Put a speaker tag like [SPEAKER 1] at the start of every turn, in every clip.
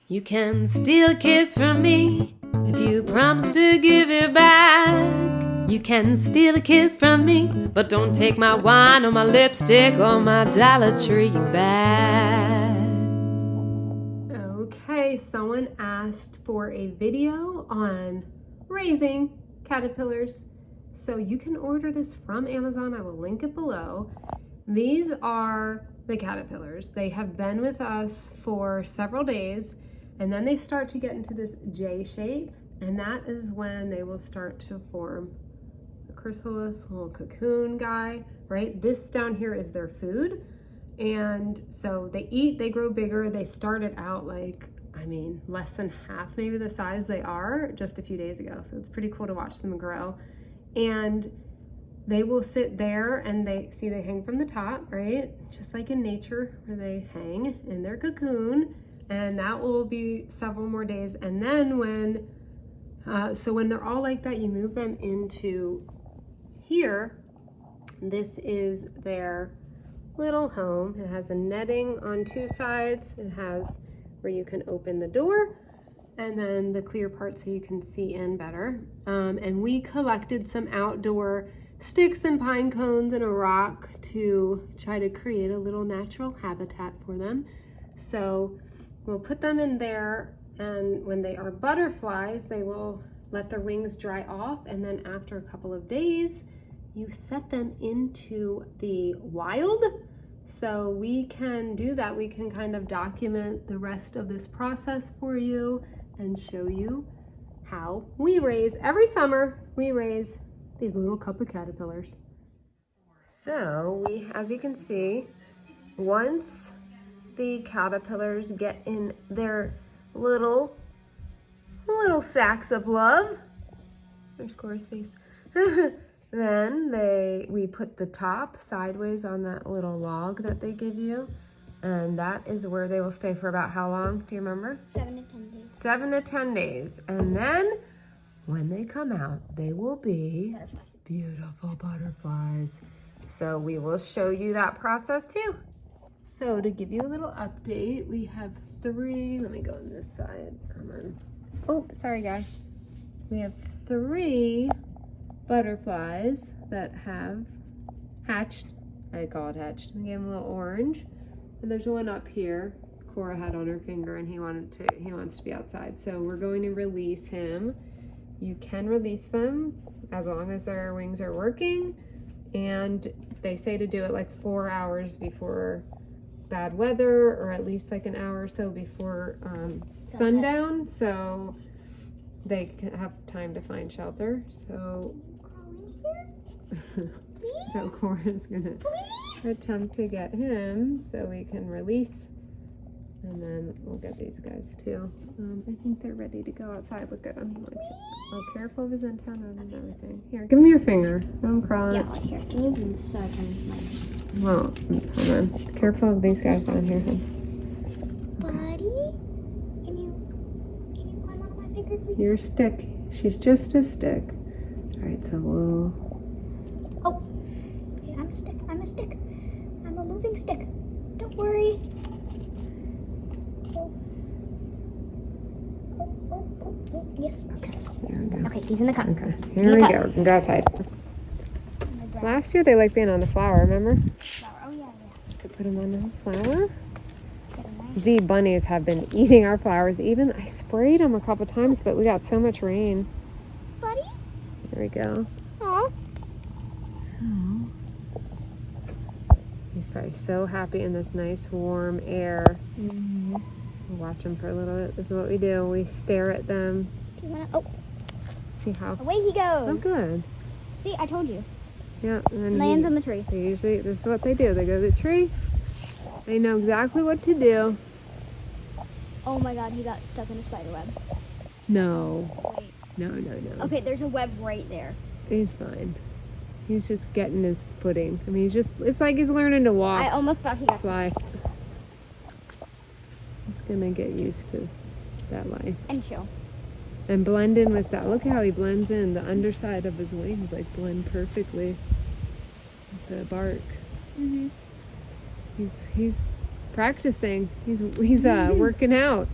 [SPEAKER 1] You can steal a kiss from me if you promise to give it back. You can steal a kiss from me, but don't take my wine or my lipstick or my Dollar Tree bag.
[SPEAKER 2] Okay, someone asked for a video on raising caterpillars. So you can order this from Amazon. I will link it below. These are the caterpillars. They have been with us for several days, and then they start to get into this J shape, and that is when they will start to form the chrysalis, little cocoon guy, right? This down here is their food. And so they eat, they grow bigger. They started out like, less than half maybe the size they are just a few days ago. So it's pretty cool to watch them grow. And they will sit there and they hang from the top, right? Just like in nature where they hang in their cocoon. And that will be several more days. And then when they're all like that, you move them into here. This is their little home. It has a netting on two sides. It has where you can open the door and then the clear part so you can see in better. And we collected some outdoor sticks and pine cones and a rock to try to create a little natural habitat for them. So we'll put them in there, and when they are butterflies, they will let their wings dry off, and then after a couple of days, you set them into the wild. So we can do that. We can kind of document the rest of this process for you and show you how we raise. Every summer, we raise these little couple caterpillars. So as you can see, once the caterpillars get in their little sacks of love, there's Cora's face. Then we put the top sideways on that little log that they give you, and that is where they will stay for about how long? Do you remember?
[SPEAKER 3] 7 to 10 days.
[SPEAKER 2] 7 to 10 days. And then when they come out, they will be beautiful butterflies. So we will show you that process too. So to give you a little update, we have 3, let me go on this side. Oh, sorry guys. We have 3 butterflies that have hatched. I call it hatched. We gave them a little orange. And there's one up here Cora had on her finger, and he wants to be outside. So we're going to release him. You can release them as long as their wings are working. And they say to do it like 4 hours before bad weather, or at least like an hour or so before sundown, so they can have time to find shelter. So so Cora's gonna attempt to get him so we can release, and then we'll get these guys too. I think they're ready to go outside. Look at him. He likes it. Oh, careful of his antenna and everything. Here, give me your finger. Don't crawl.
[SPEAKER 3] Yeah, here. Can you move so I can
[SPEAKER 2] Well, hold on. Careful of these guys down here.
[SPEAKER 3] Buddy, can you climb onto my finger, please?
[SPEAKER 2] Your stick. She's just a stick. All right, so we'll.
[SPEAKER 3] Oh, okay, I'm a stick. I'm a moving stick. Don't worry. Oh, yes. Yes.
[SPEAKER 2] There we go.
[SPEAKER 3] Okay, he's in the cup.
[SPEAKER 2] Okay, here we go. We can go outside. Last year they liked being on the flower, remember?
[SPEAKER 3] Oh, yeah.
[SPEAKER 2] To put them on the flower.
[SPEAKER 3] Get a nice.
[SPEAKER 2] The bunnies have been eating our flowers. Even I sprayed them a couple times, but we got so much rain.
[SPEAKER 3] Buddy?
[SPEAKER 2] There we go.
[SPEAKER 3] Aw.
[SPEAKER 2] So he's probably so happy in this nice warm air.
[SPEAKER 3] Mm-hmm.
[SPEAKER 2] We'll watch them for a little bit. This is what we do. We stare at them.
[SPEAKER 3] Do you wanna? Oh,
[SPEAKER 2] See how.
[SPEAKER 3] away he goes.
[SPEAKER 2] Oh, good.
[SPEAKER 3] See, I told you.
[SPEAKER 2] Yeah. And then
[SPEAKER 3] Lands on the tree.
[SPEAKER 2] They usually, this is what they do. They go to the tree. They know exactly what to do.
[SPEAKER 3] Oh my God, he got stuck in a spider web.
[SPEAKER 2] No.
[SPEAKER 3] Wait.
[SPEAKER 2] No.
[SPEAKER 3] Okay, there's a web right there.
[SPEAKER 2] He's fine. He's just getting his footing. It's like he's learning to walk.
[SPEAKER 3] I almost thought he got
[SPEAKER 2] Fly. He's gonna get used to that life.
[SPEAKER 3] And chill.
[SPEAKER 2] And blend in with that. Look how he blends in. The underside of his wings like blend perfectly with the bark.
[SPEAKER 3] Mm-hmm.
[SPEAKER 2] He's practicing. He's working out.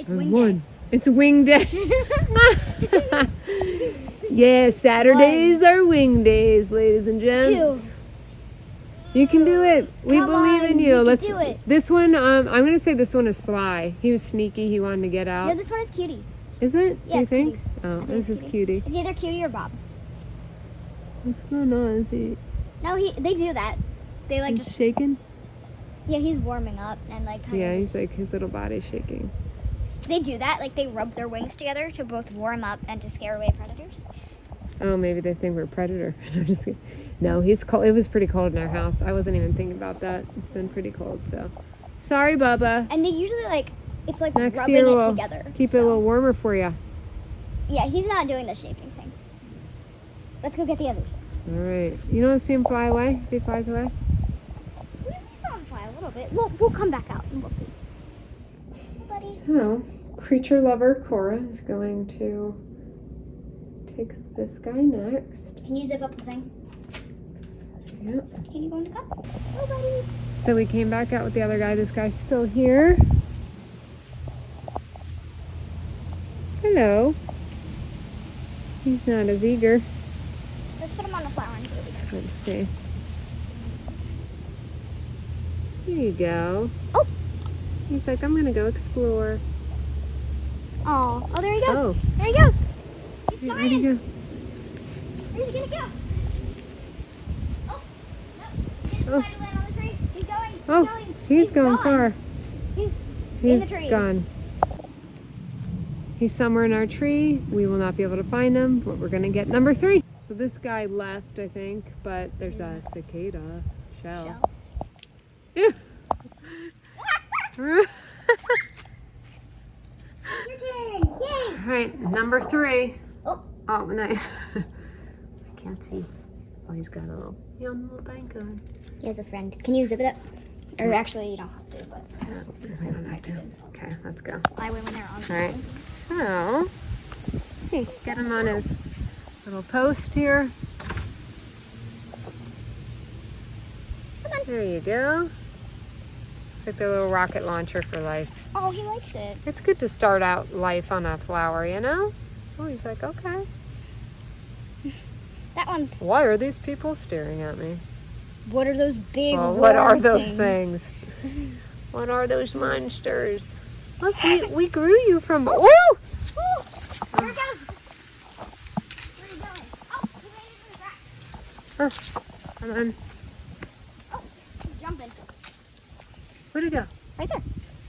[SPEAKER 3] It's wing day.
[SPEAKER 2] It's wing day. Yeah, Saturdays are wing days, ladies and gents.
[SPEAKER 3] 2.
[SPEAKER 2] You can do it. We
[SPEAKER 3] Come
[SPEAKER 2] believe
[SPEAKER 3] on,
[SPEAKER 2] in you.
[SPEAKER 3] you can
[SPEAKER 2] Let's
[SPEAKER 3] do it.
[SPEAKER 2] This one, I'm gonna say this one is Sly. He was sneaky. He wanted to get out.
[SPEAKER 3] No, this one is Cutie.
[SPEAKER 2] Is it?
[SPEAKER 3] Yeah,
[SPEAKER 2] you
[SPEAKER 3] it's
[SPEAKER 2] think?
[SPEAKER 3] Cutie.
[SPEAKER 2] Oh,
[SPEAKER 3] I think
[SPEAKER 2] this
[SPEAKER 3] it's
[SPEAKER 2] is Cutie.
[SPEAKER 3] It's either Cutie or Bob.
[SPEAKER 2] What's going on? Is he?
[SPEAKER 3] No, they do that. They like
[SPEAKER 2] He's
[SPEAKER 3] just
[SPEAKER 2] shaking.
[SPEAKER 3] yeah, he's warming up and like kind
[SPEAKER 2] Yeah,
[SPEAKER 3] of.
[SPEAKER 2] he's like his little body's shaking.
[SPEAKER 3] They do that, like they rub their wings together to both warm up and to scare away predators.
[SPEAKER 2] Oh, maybe they think we're a predator. I'm just kidding. No, he's cold. It was pretty cold in our house. I wasn't even thinking about that. It's been pretty cold, so. Sorry, Bubba.
[SPEAKER 3] And they usually like, it's like
[SPEAKER 2] Next
[SPEAKER 3] rubbing
[SPEAKER 2] year
[SPEAKER 3] it
[SPEAKER 2] we'll
[SPEAKER 3] together.
[SPEAKER 2] keep it a little warmer for you.
[SPEAKER 3] Yeah, he's not doing the shaking thing. Let's go get the others.
[SPEAKER 2] All right. You don't see him fly away? If he flies away?
[SPEAKER 3] We saw him fly a little bit. We'll come back out and we'll see. Hey, buddy.
[SPEAKER 2] So, creature lover Cora is going to take this guy next.
[SPEAKER 3] Can you zip up the thing?
[SPEAKER 2] Yep.
[SPEAKER 3] Can you go in the cup? Oh, buddy.
[SPEAKER 2] So we came back out with the other guy. This guy's still here. Hello. He's not as eager.
[SPEAKER 3] Let's put him on the flower and see what he does.
[SPEAKER 2] Let's see. Here you go.
[SPEAKER 3] Oh.
[SPEAKER 2] He's like, I'm gonna go explore.
[SPEAKER 3] Oh, there he goes.
[SPEAKER 2] Oh.
[SPEAKER 3] There he goes. He's
[SPEAKER 2] Where'd
[SPEAKER 3] flying.
[SPEAKER 2] he go?
[SPEAKER 3] Where's he gonna go? Oh, no. He didn't
[SPEAKER 2] Oh.
[SPEAKER 3] decide to land on the tree. He's going. He's
[SPEAKER 2] Oh,
[SPEAKER 3] going.
[SPEAKER 2] he's going
[SPEAKER 3] gone.
[SPEAKER 2] far.
[SPEAKER 3] He's in the
[SPEAKER 2] He's
[SPEAKER 3] tree.
[SPEAKER 2] gone. He's somewhere in our tree. We will not be able to find him, but we're gonna get number 3. So this guy left, I think, but there's a cicada shell. Yeah.
[SPEAKER 3] Your turn. Yay.
[SPEAKER 2] All right, number 3.
[SPEAKER 3] Oh.
[SPEAKER 2] Oh, nice. I can't see. Oh, he's got a little bank on.
[SPEAKER 3] He has a friend. Can you zip it up? Or actually, you don't have to, but
[SPEAKER 2] I don't have to. Okay, let's go.
[SPEAKER 3] I win when they're on.
[SPEAKER 2] All right, so let's see. Get him on his little post here. There you go. It's like their little rocket launcher for life.
[SPEAKER 3] Oh, he likes it.
[SPEAKER 2] It's good to start out life on a flower, you know? Oh, he's like, okay.
[SPEAKER 3] That one's.
[SPEAKER 2] Why are these people staring at me?
[SPEAKER 3] What are those big?
[SPEAKER 2] Well, what are
[SPEAKER 3] warm
[SPEAKER 2] those things? What are those monsters? Look, we grew you from. Oh!
[SPEAKER 3] Oh, there it goes. Where are you going? Oh, he landed in the grass.
[SPEAKER 2] Oh, come on.
[SPEAKER 3] Oh, he's jumping.
[SPEAKER 2] Where'd he go?
[SPEAKER 3] Right there.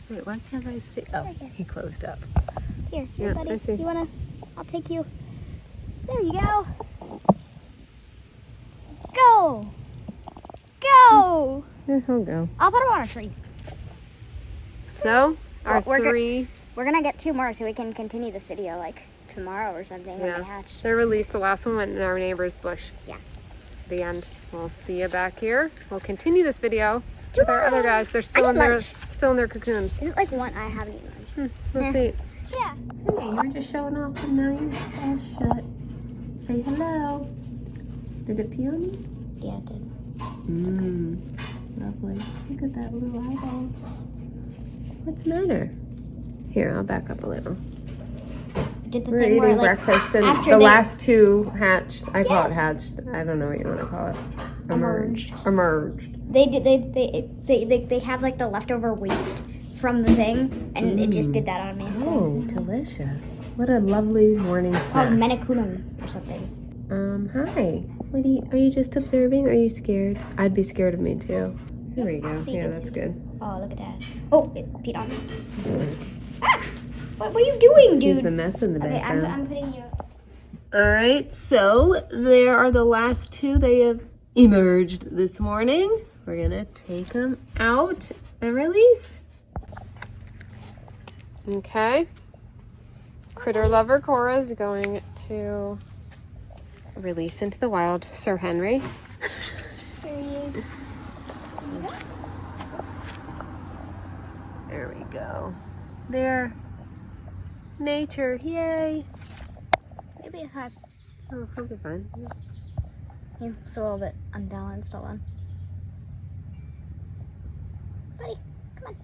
[SPEAKER 2] Wait, why can't I see? Oh,
[SPEAKER 3] Right here.
[SPEAKER 2] he closed up.
[SPEAKER 3] Here,
[SPEAKER 2] Yeah,
[SPEAKER 3] buddy.
[SPEAKER 2] I see.
[SPEAKER 3] You wanna? I'll take you. There you go. Go. Go.
[SPEAKER 2] Yeah, he'll go.
[SPEAKER 3] I'll put him on a tree.
[SPEAKER 2] So, our
[SPEAKER 3] Well, we're go-
[SPEAKER 2] 3,
[SPEAKER 3] We're gonna get 2 more so we can continue this video like tomorrow or something when
[SPEAKER 2] yeah,
[SPEAKER 3] they hatch.
[SPEAKER 2] they're released. The last one went in our neighbor's bush.
[SPEAKER 3] Yeah.
[SPEAKER 2] The end. We'll see you back here. We'll continue this video with our other guys. They're still
[SPEAKER 3] I
[SPEAKER 2] in
[SPEAKER 3] need
[SPEAKER 2] their
[SPEAKER 3] lunch.
[SPEAKER 2] cocoons.
[SPEAKER 3] This is like one I haven't eaten.
[SPEAKER 2] Let's eat.
[SPEAKER 3] Yeah.
[SPEAKER 2] Hey, you were just showing off and now you're all shut. Say hello. Did it pee on you?
[SPEAKER 3] Yeah, it did.
[SPEAKER 2] Lovely. Look at that little eyeballs. What's the matter? Here, I'll back up a little.
[SPEAKER 3] Did the
[SPEAKER 2] We're
[SPEAKER 3] thing where,
[SPEAKER 2] eating
[SPEAKER 3] like,
[SPEAKER 2] breakfast and
[SPEAKER 3] after
[SPEAKER 2] the
[SPEAKER 3] they-
[SPEAKER 2] last 2 hatched. I call it hatched. I don't know what you want to call it.
[SPEAKER 3] Emerged.
[SPEAKER 2] Emerged.
[SPEAKER 3] They have like the leftover waste from the thing, and it just did that on me. So.
[SPEAKER 2] Oh, delicious. What a lovely morning
[SPEAKER 3] It's called
[SPEAKER 2] snack.
[SPEAKER 3] menakunum or something.
[SPEAKER 2] Hi. Are you just observing? Are you scared? I'd be scared of me too. Here we go.
[SPEAKER 3] See, you
[SPEAKER 2] Yeah,
[SPEAKER 3] can
[SPEAKER 2] that's
[SPEAKER 3] see.
[SPEAKER 2] good.
[SPEAKER 3] Oh, look at that. Oh, it peed on me. Ah! What are you doing,
[SPEAKER 2] Sees
[SPEAKER 3] dude?
[SPEAKER 2] the mess in the
[SPEAKER 3] Okay,
[SPEAKER 2] background.
[SPEAKER 3] I'm putting you.
[SPEAKER 2] All right, so there are the last 2. They have emerged this morning. We're gonna take them out and release. Okay. Critter lover Cora is going to release into the wild Sir Henry. There we go. There. Nature, yay.
[SPEAKER 3] Maybe if I.
[SPEAKER 2] Oh, he'll be fine.
[SPEAKER 3] He's a little bit unbalanced. Hold on. Buddy, come on.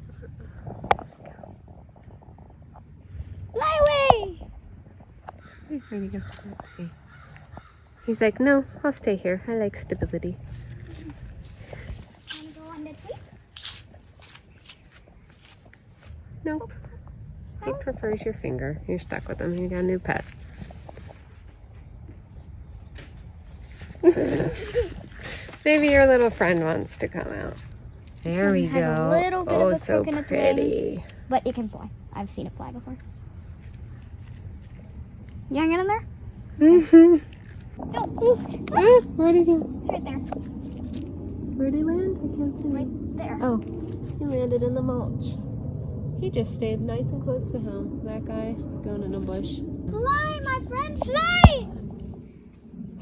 [SPEAKER 2] Where'd he go? Let's see. He's like, no, I'll stay here. I like stability.
[SPEAKER 3] Want to go on the tree?
[SPEAKER 2] Nope. He prefers your finger. You're stuck with him. You got a new pet. Maybe your little friend wants to come out. There we
[SPEAKER 3] has
[SPEAKER 2] go.
[SPEAKER 3] a little bit
[SPEAKER 2] Oh,
[SPEAKER 3] of a
[SPEAKER 2] so
[SPEAKER 3] crook in its
[SPEAKER 2] pretty.
[SPEAKER 3] But it can fly. I've seen it fly before. You want to get in there?
[SPEAKER 2] Mm-hmm.
[SPEAKER 3] No.
[SPEAKER 2] Where'd he go?
[SPEAKER 3] It's right there.
[SPEAKER 2] Where'd he land? I can't see.
[SPEAKER 3] Right there.
[SPEAKER 2] Oh, he landed in the mulch. He just stayed nice and close to home. That guy going in a bush.
[SPEAKER 3] Fly, my friend, fly!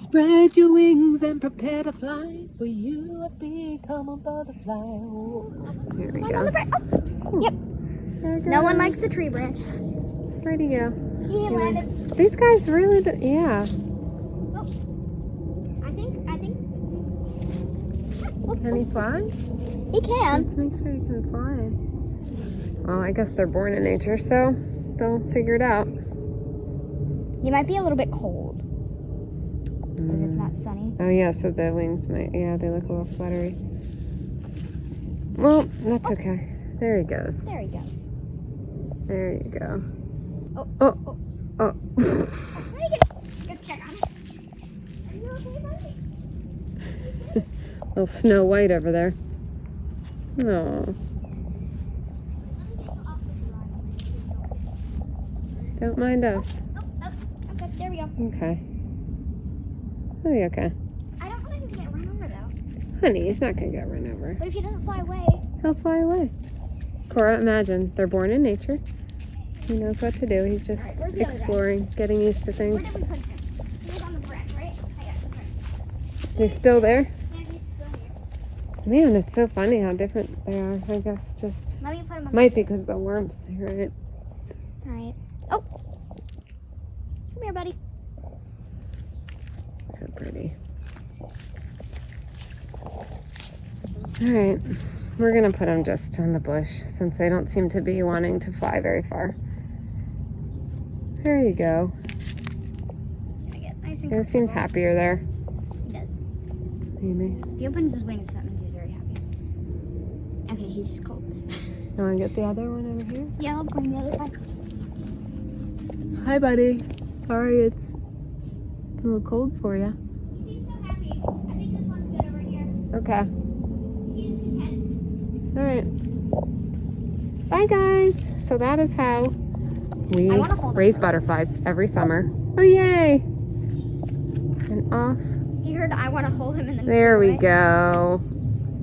[SPEAKER 2] Spread your wings and prepare to fly. For you have become a butterfly. Oh. Here we go.
[SPEAKER 3] Oh, yep.
[SPEAKER 2] There we go.
[SPEAKER 3] No one likes the tree branch.
[SPEAKER 2] Where'd he go?
[SPEAKER 3] He landed.
[SPEAKER 2] These guys really do, yeah.
[SPEAKER 3] Oh. I think.
[SPEAKER 2] Can he fly?
[SPEAKER 3] He can.
[SPEAKER 2] Let's make sure he can fly. Well, I guess they're born in nature, so they'll figure it out.
[SPEAKER 3] He might be a little bit cold. Because it's not sunny.
[SPEAKER 2] Oh yeah, so the wings might, yeah, they look a little fluttery. Well, that's okay. There he goes.
[SPEAKER 3] There he goes.
[SPEAKER 2] There you go.
[SPEAKER 3] Oh.
[SPEAKER 2] Oh. Oh.
[SPEAKER 3] Good check on it. Are you okay, buddy?
[SPEAKER 2] Little Snow White over there. Oh. Don't mind us.
[SPEAKER 3] Oh, okay, there we go.
[SPEAKER 2] Okay. Oh, yeah, okay.
[SPEAKER 3] I don't want him to get run over though.
[SPEAKER 2] Honey, he's not gonna get run over.
[SPEAKER 3] What if he doesn't fly away?
[SPEAKER 2] He'll fly away. Cora, imagine, they're born in nature. He knows what to do. He's just
[SPEAKER 3] Alright, where's the other guy?
[SPEAKER 2] exploring, getting used to
[SPEAKER 3] Where
[SPEAKER 2] things.
[SPEAKER 3] did we put him? He was on the branch, right? I got the branch.
[SPEAKER 2] He's still there?
[SPEAKER 3] Yeah, he's still here.
[SPEAKER 2] Man, it's so funny how different they are. I guess just
[SPEAKER 3] Let me put him on.
[SPEAKER 2] might be because of the warmth, right?
[SPEAKER 3] Alright. Oh! Come here, buddy.
[SPEAKER 2] So pretty. All right, we're gonna put them just on the bush since they don't seem to be wanting to fly very far. There you go.
[SPEAKER 3] Gonna get nice and
[SPEAKER 2] He seems
[SPEAKER 3] comfortable.
[SPEAKER 2] happier there.
[SPEAKER 3] He does.
[SPEAKER 2] Maybe.
[SPEAKER 3] If he opens his wings, that means he's very happy. Okay, he's just cold.
[SPEAKER 2] You wanna get the other one over here?
[SPEAKER 3] Yeah, I'll bring the other side.
[SPEAKER 2] Hi, buddy. Sorry, it's a little cold for you.
[SPEAKER 3] He seems so happy. I think this one's good over here.
[SPEAKER 2] Okay.
[SPEAKER 3] He seems content.
[SPEAKER 2] All right. Bye, guys. So that is how we
[SPEAKER 3] I wanna hold
[SPEAKER 2] raise
[SPEAKER 3] him.
[SPEAKER 2] butterflies every summer. Oh, yay. And off.
[SPEAKER 3] He heard I want to hold him in the
[SPEAKER 2] There we
[SPEAKER 3] way.
[SPEAKER 2] go.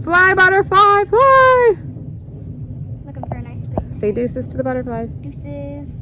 [SPEAKER 2] Fly, butterfly, fly.
[SPEAKER 3] Looking for a nice space.
[SPEAKER 2] Say deuces to the butterflies.
[SPEAKER 3] Deuces.